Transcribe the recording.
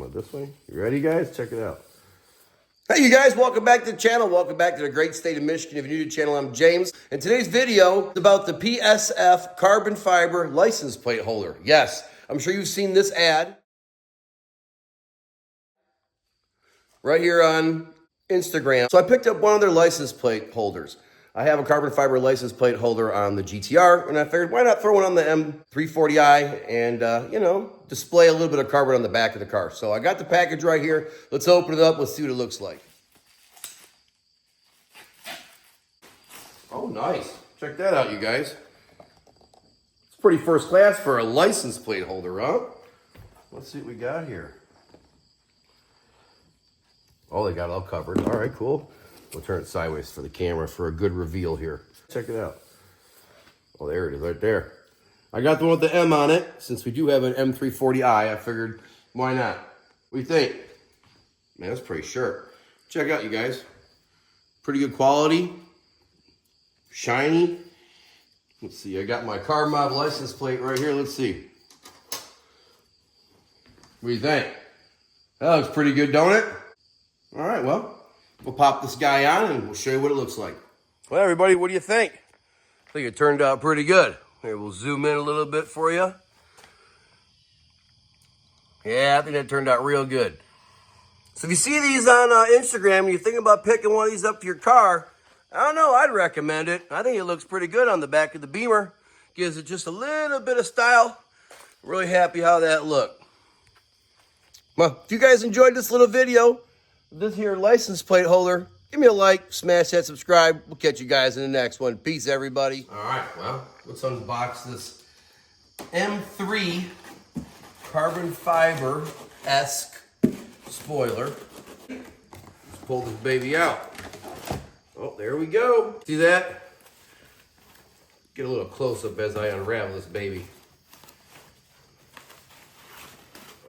about this way. You ready, guys? Check it out. Hey, you guys, welcome back to the channel. Welcome back to the great state of Michigan. If you're new to the channel, I'm James. And today's video is about the PSF carbon fiber license plate holder. Yes, I'm sure you've seen this ad right here on Instagram. So I picked up one of their license plate holders. I have a carbon fiber license plate holder on the GTR, and I figured why not throw one on the M340i and, you know, display a little bit of carbon on the back of the car. So I got the package right here. Let's open it up. Let's see what it looks like. Oh, nice. Check that out, you guys. It's pretty first class for a license plate holder, huh? Let's see what we got here. Oh, they got it all covered. All right, cool. We'll turn it sideways for the camera for a good reveal here. Check it out. Oh, there it is right there. I got the one with the M on it. Since we do have an M340i, I figured, why not? What do you think? Man, that's pretty sharp. Check it out, you guys. Pretty good quality. Shiny. Let's see, I got my car mob license plate right here. Let's see. What do you think? That looks pretty good, don't it? All right, well, we'll pop this guy on and we'll show you what it looks like. Well, everybody, what do you think? I think it turned out pretty good. Here, we'll zoom in a little bit for you. Yeah, I think that turned out real good. So if you see these on Instagram and you're thinking about picking one of these up for your car, I don't know, I'd recommend it. I think it looks pretty good on the back of the Beamer. Gives it just a little bit of style. Really happy how that looked. Well, if you guys enjoyed this little video, this here license plate holder, give me a like, smash that subscribe. We'll catch you guys in the next one. Peace, everybody. All right, well, let's unbox this M3 carbon fiber-esque spoiler. Let's pull this baby out. Oh, there we go. See that? Get a little close-up as I unravel this baby.